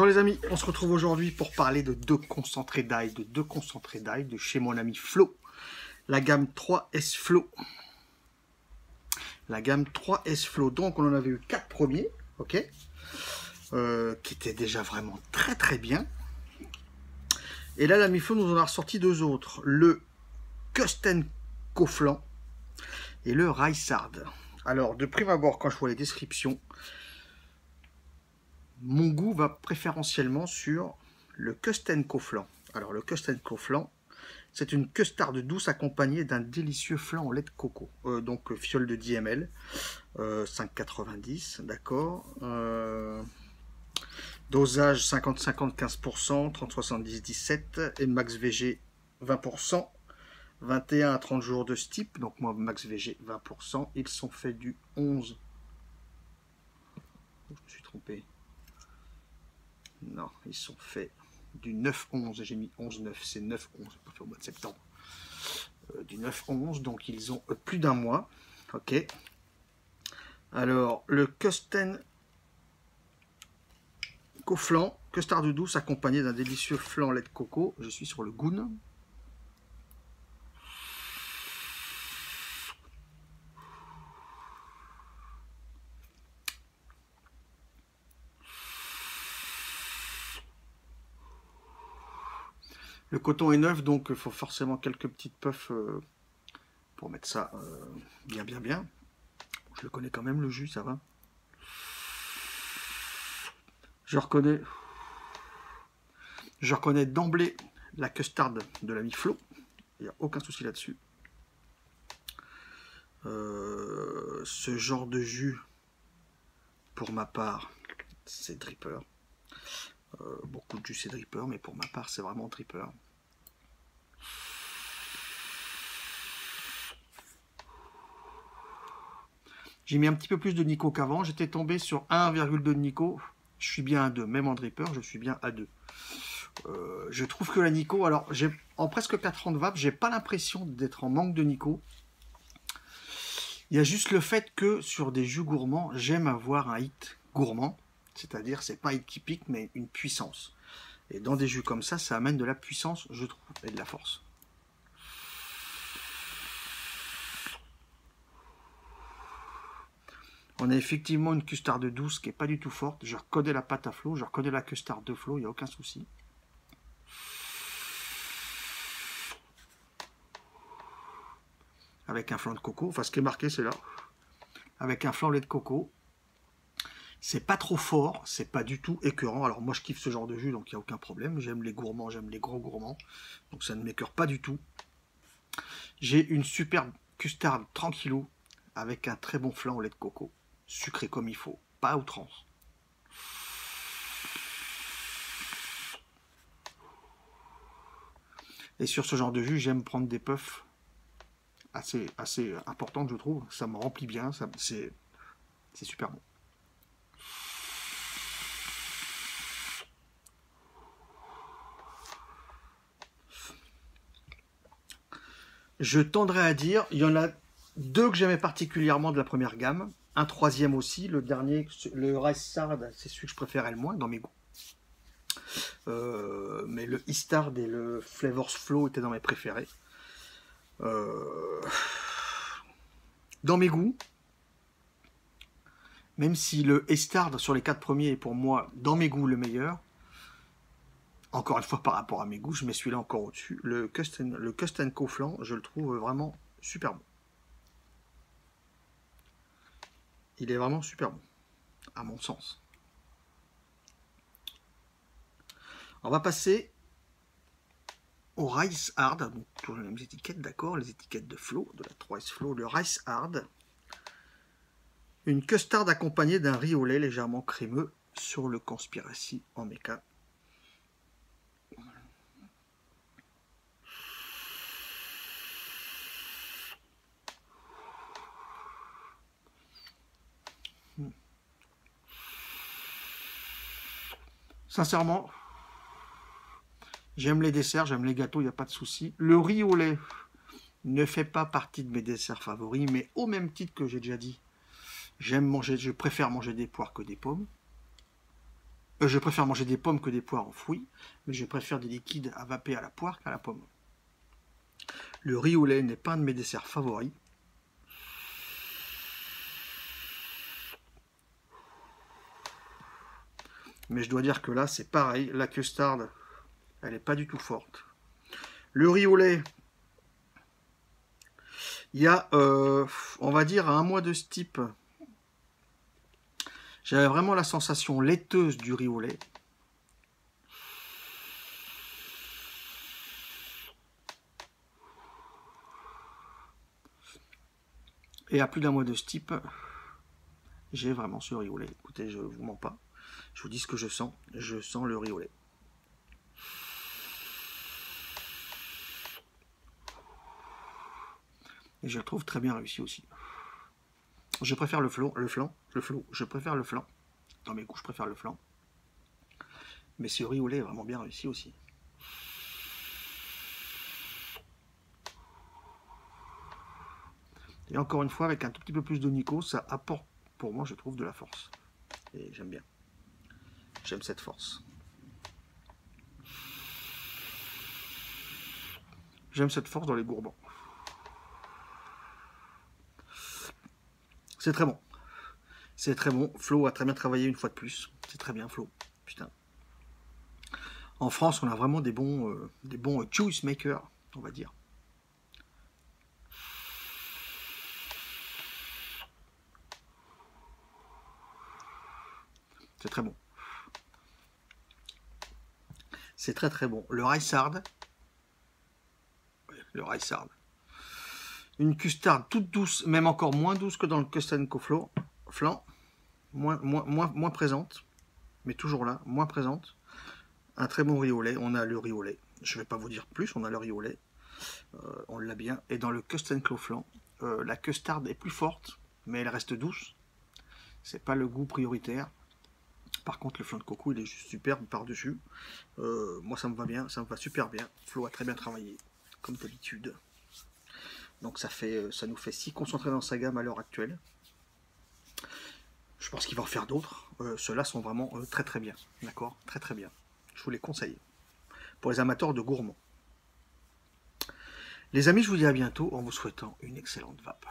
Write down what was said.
les amis, on se retrouve aujourd'hui pour parler de deux concentrés d'ail, de chez mon ami Flo. La gamme 3S Flo. La gamme 3S Flo. Donc on en avait eu 4 premiers, ok, qui étaient déjà vraiment très très bien. Et là l'ami Flo nous en a ressorti deux autres, le Kustenko et le Rysard. Alors de prime abord, quand je vois les descriptions, mon goût va préférentiellement sur le Kustenko flan. Alors le Kustenko flan, c'est une custarde douce accompagnée d'un délicieux flan au lait de coco. Donc fiole de 10 ml, 5,90, d'accord. Dosage 50-50, 15%, 30-70, 17 et max VG 20%. 21 à 30 jours de steep, donc moi max VG 20%. Ils sont faits du 11. Je me suis trompé. Non, ils sont faits du 9-11, j'ai mis 11-9, c'est 9-11, pas fait au mois de septembre. Du 9-11, donc ils ont plus d'un mois. Ok. Alors, le Kustenko flan, custarde douce accompagné d'un délicieux flan lait de coco. Je suis sur le Goon. Le coton est neuf, donc il faut forcément quelques petites puffs pour mettre ça bien. Je le connais quand même, le jus, ça va. Je reconnais d'emblée la custarde de l'ami Flo. Il n'y a aucun souci là-dessus. Ce genre de jus, pour ma part, c'est dripper. Beaucoup de jus c'est dripper, mais pour ma part c'est vraiment dripper. J'ai mis un petit peu plus de Nico qu'avant. J'étais tombé sur 1,2 de Nico. Je suis bien à 2. Même en dripper, je suis bien à 2. Je trouve que la Nico, alors en presque 4 ans de vape, j'ai pas l'impression d'être en manque de Nico. Il y a juste le fait que sur des jus gourmands, j'aime avoir un hit gourmand. C'est-à-dire, c'est pas un hit qui pique, mais une puissance. Et dans des jus comme ça amène de la puissance, je trouve, et de la force. On a effectivement une custarde douce qui n'est pas du tout forte. Je reconnais la pâte à Flo, je reconnais la custarde de Flo, il n'y a aucun souci. Avec un flan de coco, enfin ce qui est marqué c'est là. Avec un flan lait de coco. C'est pas trop fort, c'est pas du tout écœurant. Alors moi je kiffe ce genre de jus, donc il n'y a aucun problème. J'aime les gourmands, j'aime les gros gourmands. Donc ça ne m'écœure pas du tout. J'ai une superbe custarde tranquillou avec un très bon flan au lait de coco. Sucré comme il faut, pas à outrance. Et sur ce genre de jus, j'aime prendre des puffs assez importantes, je trouve. Ça me remplit bien, c'est super bon. Je tendrais à dire, il y en a deux que j'aimais particulièrement de la première gamme. Un troisième aussi, le dernier, le Rysard, c'est celui que je préférais le moins dans mes goûts. Mais le Istard et le Flavors Flow étaient dans mes préférés. Dans mes goûts, même si le Istard sur les 4 premiers est pour moi, dans mes goûts, le meilleur, encore une fois par rapport à mes goûts, je mets celui-là encore au-dessus. Le Kustenko flan, je le trouve vraiment super bon. Il est vraiment super bon, à mon sens. On va passer au Rysard, donc toujours les mêmes étiquettes, d'accord, les étiquettes de Flo, de la 3S Flo, le Rysard. Une custarde accompagnée d'un riz au lait légèrement crémeux sur le Conspiracy en méca. Sincèrement, j'aime les desserts, j'aime les gâteaux, il n'y a pas de souci. Le riz au lait ne fait pas partie de mes desserts favoris, mais au même titre que j'ai déjà dit, je préfère manger des poires que des pommes. Je préfère manger des pommes que des poires enfouies, mais je préfère des liquides à vaper à la poire qu'à la pomme. Le riz au lait n'est pas un de mes desserts favoris. Mais je dois dire que là, c'est pareil. La custard, elle n'est pas du tout forte. Le riz au lait, il y a, on va dire, à un mois de ce type, j'avais vraiment la sensation laiteuse du riz au lait. Et à plus d'un mois de ce type, j'ai vraiment ce riz au lait. Écoutez, je ne vous mens pas. Je vous dis ce que je sens. Je sens le riz au lait. Et je le trouve très bien réussi aussi. Je préfère le flan. Je préfère le flan. Dans mes goûts, je préfère le flan. Mais ce riz au lait est vraiment bien réussi aussi. Et encore une fois, avec un tout petit peu plus de Nico, ça apporte, pour moi, je trouve, de la force. Et j'aime bien. J'aime cette force. J'aime cette force dans les gourmands. C'est très bon. C'est très bon. Flo a très bien travaillé une fois de plus. C'est très bien, Flo. Putain. En France, on a vraiment des bons juice makers, on va dire. C'est très bon. C'est très très bon. Le Rysard. Le Rysard. Une custard toute douce, même encore moins douce que dans le Custard Flan. Moins présente. Mais toujours là, moins présente. Un très bon riz au lait. On a le riz au lait. Je ne vais pas vous dire plus, on a le riz au lait. On l'a bien. Et dans le Custard Flan, la custard est plus forte, mais elle reste douce. C'est pas le goût prioritaire. Par contre, le flan de coco, il est juste superbe par-dessus. Moi, ça me va bien, ça me va super bien. Flo a très bien travaillé, comme d'habitude. Donc ça nous fait 6 concentrés dans sa gamme à l'heure actuelle. Je pense qu'il va en faire d'autres. Ceux-là sont vraiment très très bien. D'accord? Très très bien. Je vous les conseille. Pour les amateurs de gourmands. Les amis, je vous dis à bientôt en vous souhaitant une excellente vape.